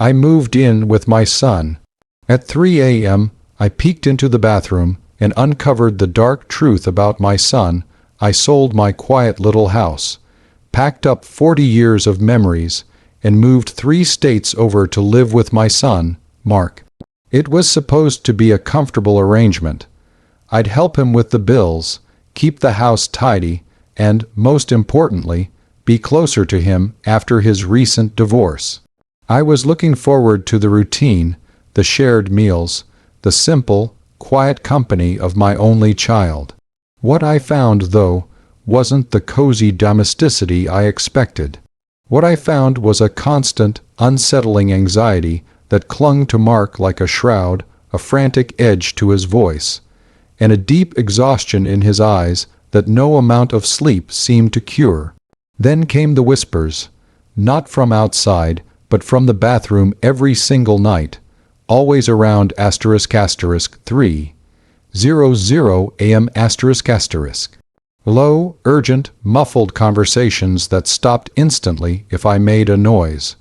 I moved in with my son. At 3 a.m., I peeked into the bathroom and uncovered the dark truth about my son. I sold my quiet little house, packed up 40 years of memories, and moved 3 states over to live with my son, Mark. It was supposed to be a comfortable arrangement. I'd help him with the bills, keep the house tidy, and, most importantly, be closer to him after his recent divorce. I was looking forward to the routine, the shared meals, the simple, quiet company of my only child. What I found, though, wasn't the cozy domesticity I expected. What I found was a constant, unsettling anxiety that clung to Mark like a shroud, a frantic edge to his voice, and a deep exhaustion in his eyes that no amount of sleep seemed to cure. Then came the whispers, not from outside, but from the bathroom every single night, always around **3:00 a.m. **. Low, urgent, muffled conversations that stopped instantly if I made a noise.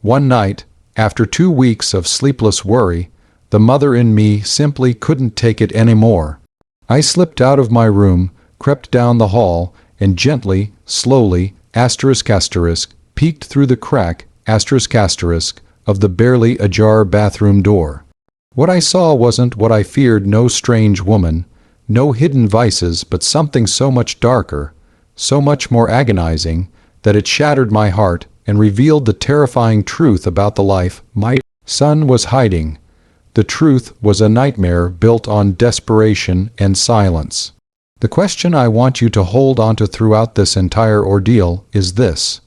One night, after 2 weeks of sleepless worry, the mother in me simply couldn't take it anymore. I slipped out of my room, crept down the hall, and gently, slowly, peeked through the crack, of the barely ajar bathroom door. What I saw wasn't what I feared, no strange woman, no hidden vices, but something so much darker, so much more agonizing, that it shattered my heart and revealed the terrifying truth about the life my son was hiding. The truth was a nightmare built on desperation and silence. The question I want you to hold onto throughout this entire ordeal is this: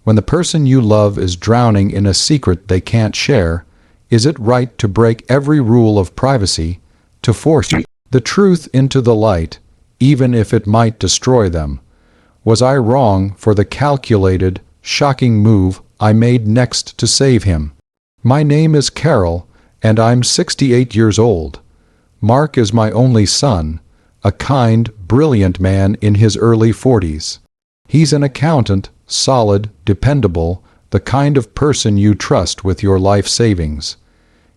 when the person you love is drowning in a secret they can't share, is it right to break every rule of privacy, to force the truth into the light, even if it might destroy them? Was I wrong for the calculated, shocking move I made next to save him? My name is Carol, and I'm 68 years old. Mark is my only son, a kind, brilliant man in his early 40s. He's an accountant, solid, dependable, the kind of person you trust with your life savings.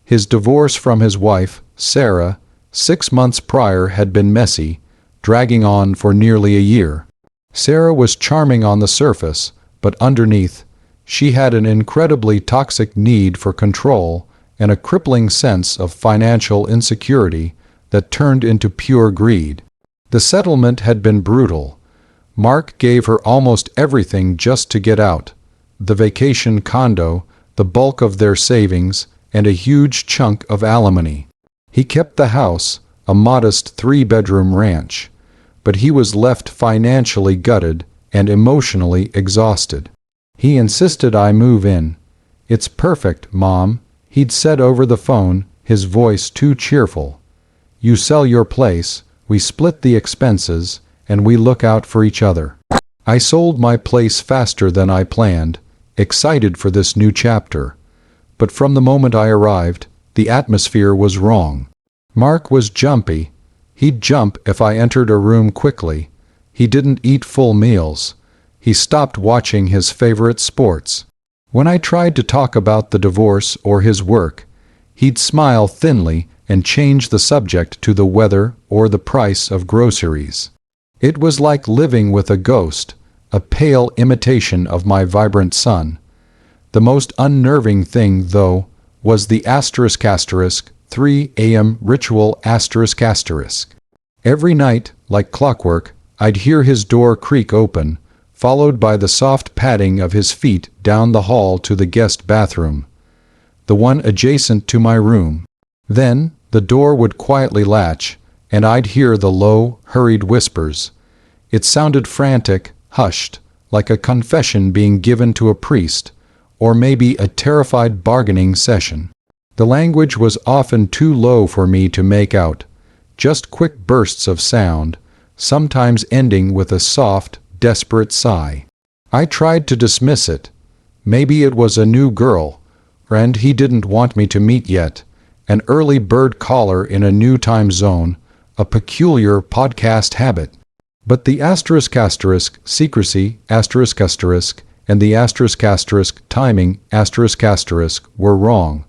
His divorce from his wife, Sarah, 6 months prior had been messy, dragging on for nearly a year. Sarah was charming on the surface, but underneath, she had an incredibly toxic need for control and a crippling sense of financial insecurity that turned into pure greed. The settlement had been brutal. Mark gave her almost everything just to get out: the vacation condo, the bulk of their savings, and a huge chunk of alimony. He kept the house, a modest 3-bedroom ranch, but he was left financially gutted and emotionally exhausted. He insisted I move in. "It's perfect, Mom," he'd said over the phone, his voice too cheerful. "You sell your place, we split the expenses, and we look out for each other." I sold my place faster than I planned, excited for this new chapter. But from the moment I arrived, the atmosphere was wrong. Mark was jumpy. He'd jump if I entered a room quickly. He didn't eat full meals. He stopped watching his favorite sports. When I tried to talk about the divorce or his work, he'd smile thinly and change the subject to the weather or the price of groceries. It was like living with a ghost, a pale imitation of my vibrant son. The most unnerving thing, though, was the **3 a.m. ritual **. Every night, like clockwork, I'd hear his door creak open, followed by the soft padding of his feet down the hall to the guest bathroom, the one adjacent to my room. Then the door would quietly latch, and I'd hear the low, hurried whispers. It sounded frantic, hushed, like a confession being given to a priest, or maybe a terrified bargaining session. The language was often too low for me to make out, just quick bursts of sound, sometimes ending with a soft, desperate sigh. I tried to dismiss it. Maybe it was a new girl, and he didn't want me to meet yet, an early bird caller in a new time zone, a peculiar podcast habit. But the *** secrecy, ***, and the timing were wrong.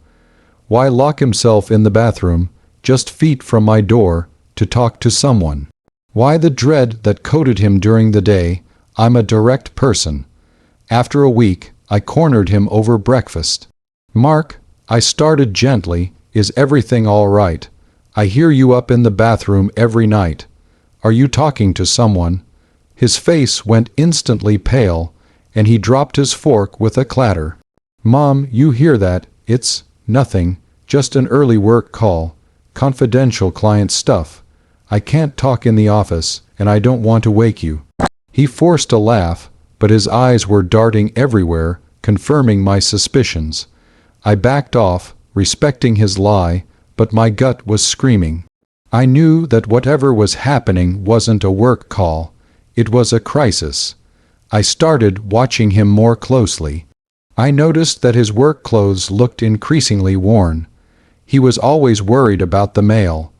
Why lock himself in the bathroom, just feet from my door, to talk to someone? Why the dread that coated him during the day? I'm a direct person. After a week, I cornered him over breakfast. "Mark," I started gently, "is everything all right? I hear you up in the bathroom every night. Are you talking to someone?" His face went instantly pale, and he dropped his fork with a clatter. "Mom, you hear that? It's nothing, just an early work call. Confidential client stuff. I can't talk in the office, and I don't want to wake you." He forced a laugh, but his eyes were darting everywhere, confirming my suspicions. I backed off, respecting his lie, but my gut was screaming. I knew that whatever was happening wasn't a work call. It was a crisis. I started watching him more closely. I noticed that his work clothes looked increasingly worn. He was always worried about the mail.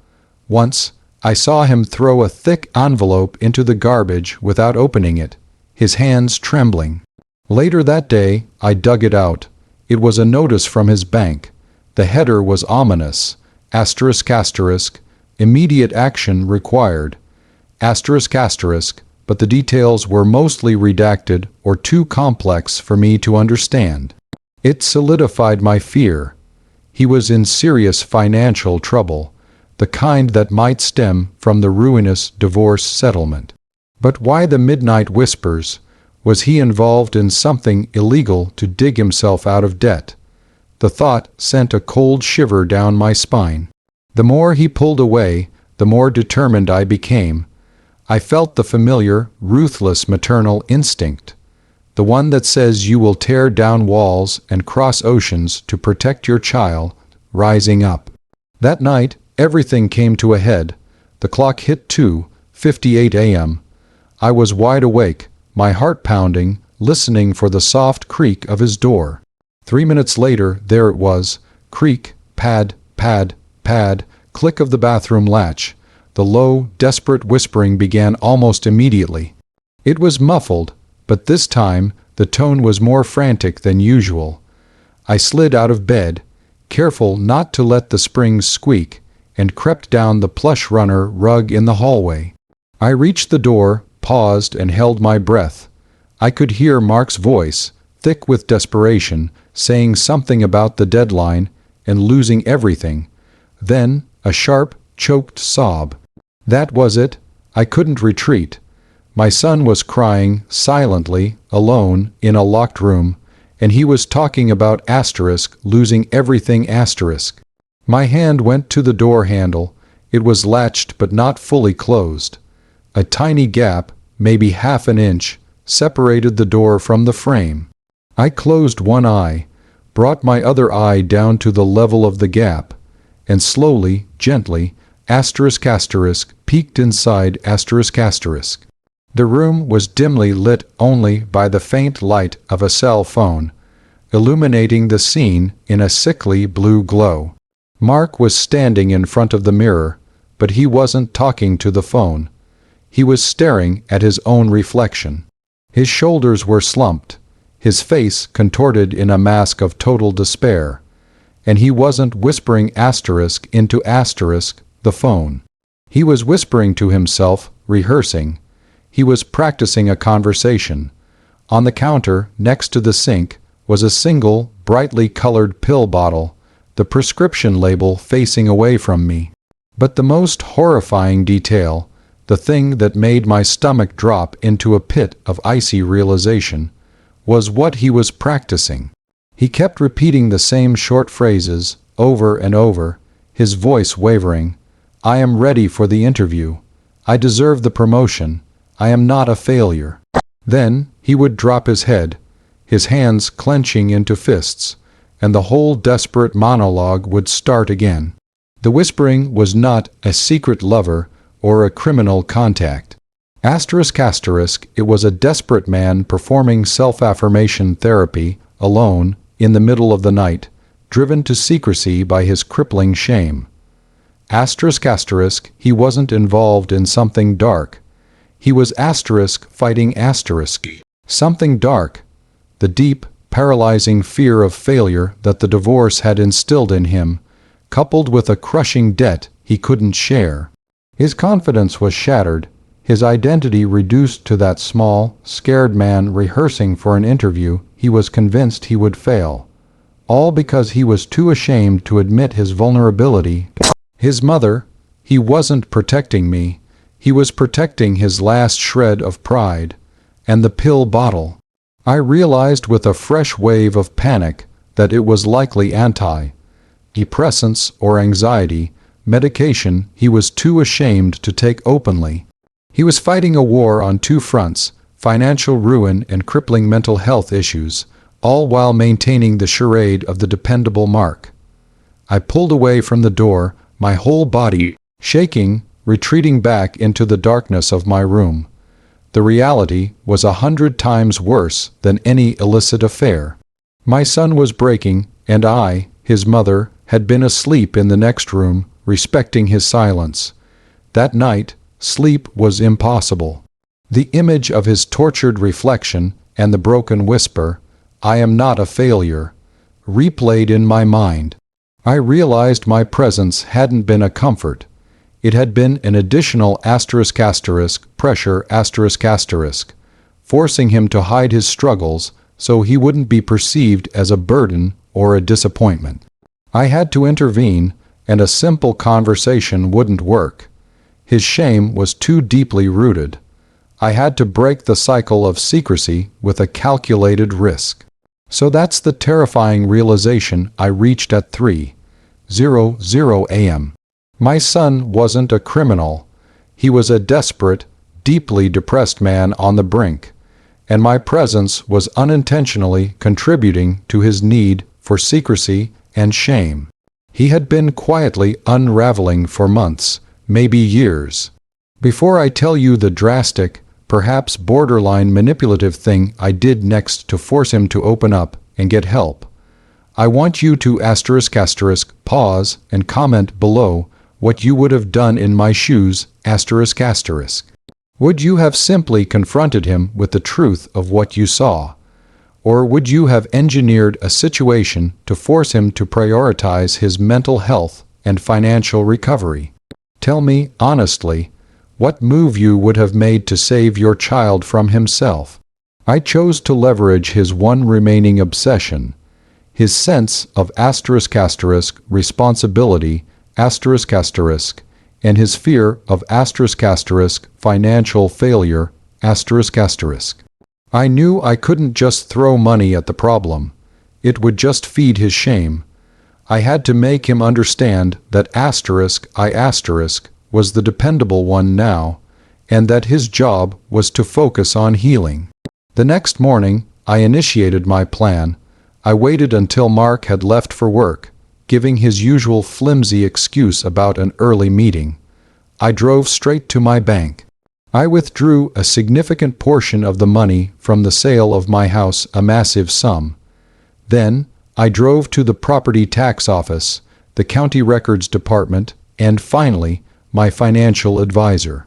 Once, I saw him throw a thick envelope into the garbage without opening it, his hands trembling. Later that day, I dug it out. It was a notice from his bank. The header was ominous. Immediate action required. But the details were mostly redacted or too complex for me to understand. It solidified my fear. He was in serious financial trouble, the kind that might stem from the ruinous divorce settlement. But why the midnight whispers? Was he involved in something illegal to dig himself out of debt? The thought sent a cold shiver down my spine. The more he pulled away, the more determined I became. I felt the familiar, ruthless maternal instinct, the one that says you will tear down walls and cross oceans to protect your child, rising up. That night, everything came to a head. The clock hit 2:58 a.m. I was wide awake, my heart pounding, listening for the soft creak of his door. 3 minutes later, there it was. Creak, pad, pad, pad, click of the bathroom latch. The low, desperate whispering began almost immediately. It was muffled, but this time the tone was more frantic than usual. I slid out of bed, careful not to let the springs squeak, and crept down the plush runner rug in the hallway. I reached the door, paused, and held my breath. I could hear Mark's voice, thick with desperation, saying something about the deadline and losing everything. Then a sharp, choked sob. That was it. I couldn't retreat. My son was crying, silently, alone, in a locked room, and he was talking about losing everything . My hand went to the door handle. It was latched but not fully closed. A tiny gap, maybe half an inch, separated the door from the frame. I closed one eye, brought my other eye down to the level of the gap, and slowly, gently, peeked inside . The room was dimly lit only by the faint light of a cell phone, illuminating the scene in a sickly blue glow. Mark was standing in front of the mirror, but he wasn't talking to the phone. He was staring at his own reflection. His shoulders were slumped, his face contorted in a mask of total despair, and he wasn't whispering into the phone. He was whispering to himself, rehearsing. He was practicing a conversation. On the counter, next to the sink, was a single, brightly colored pill bottle, the prescription label facing away from me. But the most horrifying detail, the thing that made my stomach drop into a pit of icy realization, was what he was practicing. He kept repeating the same short phrases, over and over, his voice wavering. "I am ready for the interview. I deserve the promotion. I am not a failure." Then he would drop his head, his hands clenching into fists, and the whole desperate monologue would start again. The whispering was not a secret lover or a criminal contact. It was a desperate man performing self-affirmation therapy, alone, in the middle of the night, driven to secrecy by his crippling shame. He wasn't involved in something dark. He was fighting something dark, the deep, paralyzing fear of failure that the divorce had instilled in him, coupled with a crushing debt he couldn't share. His confidence was shattered, his identity reduced to that small, scared man rehearsing for an interview he was convinced he would fail. All because he was too ashamed to admit his vulnerability. His mother, he wasn't protecting me, he was protecting his last shred of pride. And the pill bottle. I realized with a fresh wave of panic that it was likely anti-depressants or anxiety medication he was too ashamed to take openly. He was fighting a war on two fronts, financial ruin and crippling mental health issues, all while maintaining the charade of the dependable Mark. I pulled away from the door, my whole body shaking, retreating back into the darkness of my room. The reality was 100 times worse than any illicit affair. My son was breaking, and I, his mother, had been asleep in the next room, respecting his silence. That night, sleep was impossible. The image of his tortured reflection and the broken whisper, "I am not a failure," replayed in my mind. I realized my presence hadn't been a comfort. It had been an additional pressure, forcing him to hide his struggles so he wouldn't be perceived as a burden or a disappointment. I had to intervene, and a simple conversation wouldn't work. His shame was too deeply rooted. I had to break the cycle of secrecy with a calculated risk. So that's the terrifying realization I reached at 3:00 a.m. My son wasn't a criminal. He was a desperate, deeply depressed man on the brink, and my presence was unintentionally contributing to his need for secrecy and shame. He had been quietly unraveling for months, maybe years. Before I tell you the drastic, perhaps borderline manipulative thing I did next to force him to open up and get help, I want you to pause and comment below what you would have done in my shoes, ***. Would you have simply confronted him with the truth of what you saw? Or would you have engineered a situation to force him to prioritize his mental health and financial recovery? Tell me honestly what move you would have made to save your child from himself. I chose to leverage his one remaining obsession, his sense of responsibility, and his fear of financial failure, I knew I couldn't just throw money at the problem. It would just feed his shame. I had to make him understand that was the dependable one now, and that his job was to focus on healing. The next morning, I initiated my plan. I waited until Mark had left for work, giving his usual flimsy excuse about an early meeting. I drove straight to my bank. I withdrew a significant portion of the money from the sale of my house, a massive sum. Then, I drove to the property tax office, the county records department, and finally, my financial advisor.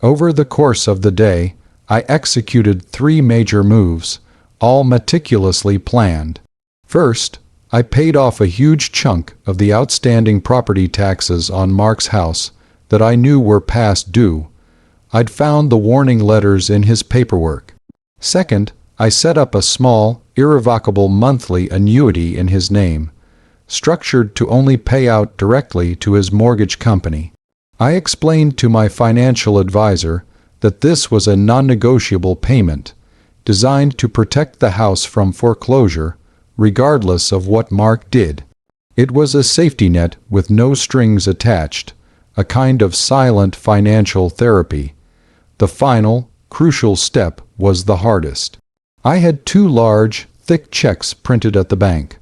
Over the course of the day, I executed 3 major moves, all meticulously planned. First, I paid off a huge chunk of the outstanding property taxes on Mark's house that I knew were past due. I'd found the warning letters in his paperwork. Second, I set up a small, irrevocable monthly annuity in his name, structured to only pay out directly to his mortgage company. I explained to my financial advisor that this was a non-negotiable payment, designed to protect the house from foreclosure, regardless of what Mark did. It was a safety net with no strings attached, a kind of silent financial therapy. The final, crucial step was the hardest. I had 2 large, thick checks printed at the bank,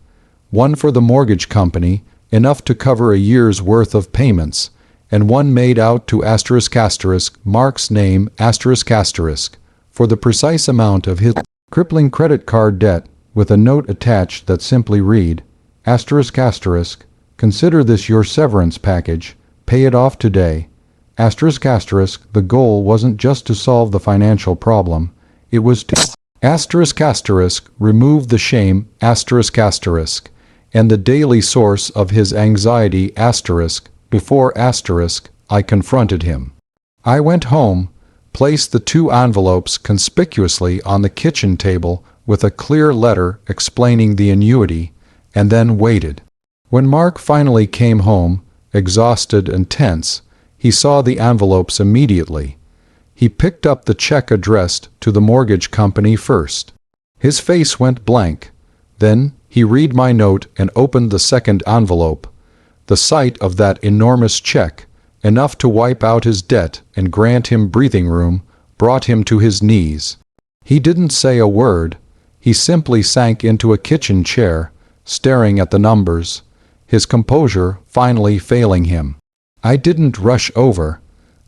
one for the mortgage company, enough to cover a year's worth of payments, and one made out to Mark's name for the precise amount of his crippling credit card debt, with a note attached that simply read, "Consider this your severance package, pay it off today." The goal wasn't just to solve the financial problem, it was to Asterisk asterisk, remove the shame, asterisk asterisk, and the daily source of his anxiety, asterisk, before asterisk, I confronted him. I went home, placed the 2 envelopes conspicuously on the kitchen table with a clear letter explaining the annuity, and then waited. When Mark finally came home, exhausted and tense, he saw the envelopes immediately. He picked up the check addressed to the mortgage company first. His face went blank. Then he read my note and opened the second envelope. The sight of that enormous check, enough to wipe out his debt and grant him breathing room, brought him to his knees. He didn't say a word. He simply sank into a kitchen chair, staring at the numbers, his composure finally failing him. I didn't rush over.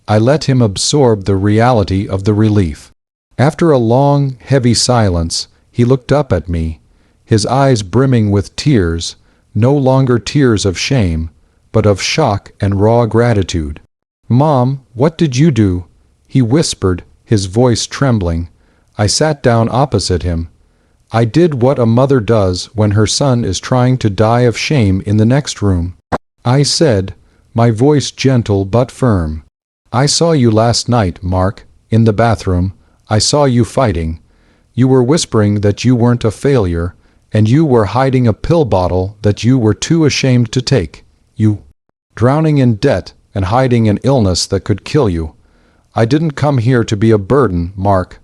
I let him absorb the reality of the relief. After a long, heavy silence, he looked up at me, his eyes brimming with tears, no longer tears of shame, but of shock and raw gratitude. "Mom, what did you do?" he whispered, his voice trembling. I sat down opposite him. "I did what a mother does when her son is trying to die of shame in the next room," I said, my voice gentle but firm. "I saw you last night, Mark, in the bathroom. I saw you fighting. You were whispering that you weren't a failure, and you were hiding a pill bottle that you were too ashamed to take. You drowning in debt and hiding an illness that could kill you. I didn't come here to be a burden, Mark.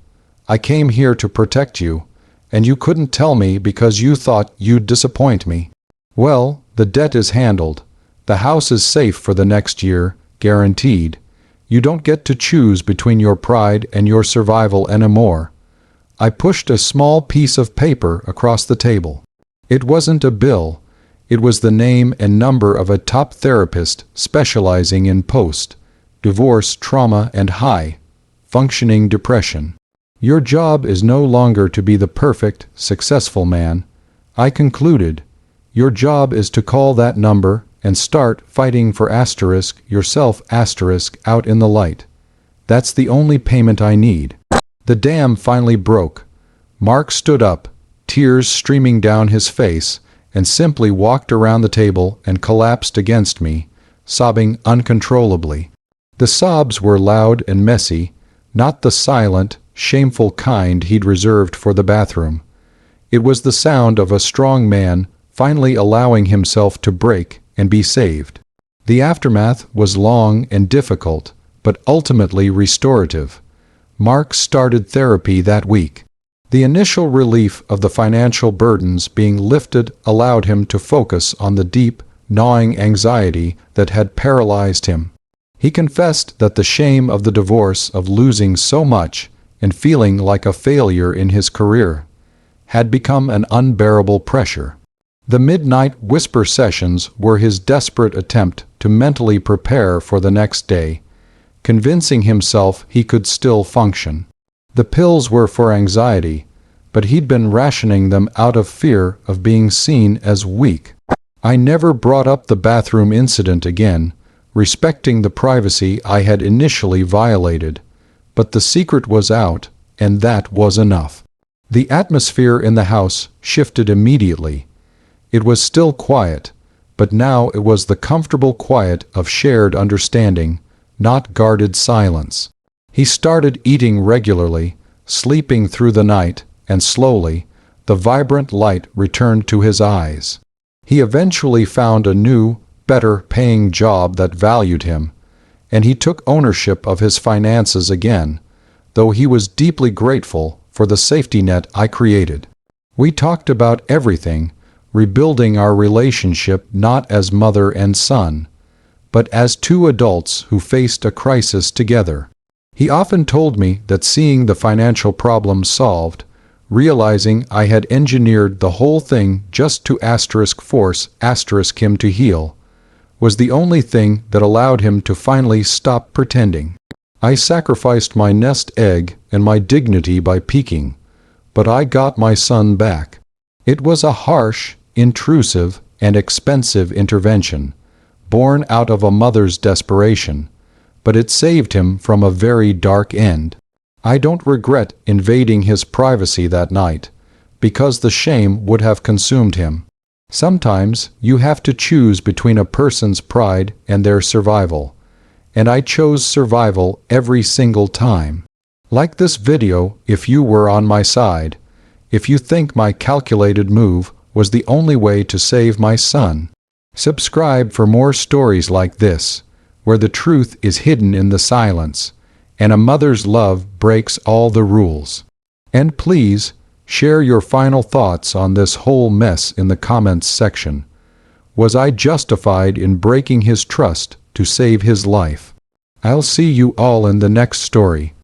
I came here to protect you, and you couldn't tell me because you thought you'd disappoint me. Well, the debt is handled. The house is safe for the next year, guaranteed. You don't get to choose between your pride and your survival anymore." I pushed a small piece of paper across the table. It wasn't a bill. It was the name and number of a top therapist specializing in post-divorce trauma and high-functioning depression. "Your job is no longer to be the perfect, successful man," I concluded. "Your job is to call that number and start fighting for asterisk yourself asterisk out in the light. That's the only payment I need." The dam finally broke. Mark stood up, tears streaming down his face, and simply walked around the table and collapsed against me, sobbing uncontrollably. The sobs were loud and messy, not the silent, shameful kind he'd reserved for the bathroom. It was the sound of a strong man finally allowing himself to break and be saved. The aftermath was long and difficult, but ultimately restorative. Mark started therapy that week. The initial relief of the financial burdens being lifted allowed him to focus on the deep, gnawing anxiety that had paralyzed him. He confessed that the shame of the divorce, of losing so much and feeling like a failure in his career, had become an unbearable pressure. The midnight whisper sessions were his desperate attempt to mentally prepare for the next day, convincing himself he could still function. The pills were for anxiety, but he'd been rationing them out of fear of being seen as weak. I never brought up the bathroom incident again, respecting the privacy I had initially violated, but the secret was out, and that was enough. The atmosphere in the house shifted immediately. It was still quiet, but now it was the comfortable quiet of shared understanding, not guarded silence. He started eating regularly, sleeping through the night, and slowly, the vibrant light returned to his eyes. He eventually found a new, better-paying job that valued him, and he took ownership of his finances again, though he was deeply grateful for the safety net I created. We talked about everything, rebuilding our relationship not as mother and son, but as two adults who faced a crisis together. He often told me that seeing the financial problem solved, realizing I had engineered the whole thing just to force him to heal, was the only thing that allowed him to finally stop pretending. I sacrificed my nest egg and my dignity by peaking, but I got my son back. It was a harsh, intrusive, and expensive intervention, born out of a mother's desperation, but it saved him from a very dark end. I don't regret invading his privacy that night, because the shame would have consumed him. Sometimes you have to choose between a person's pride and their survival, and I chose survival every single time. Like this video if you were on my side, if you think my calculated move was the only way to save my son. Subscribe for more stories like this, where the truth is hidden in the silence, and a mother's love breaks all the rules. And please, share your final thoughts on this whole mess in the comments section. Was I justified in breaking his trust to save his life? I'll see you all in the next story.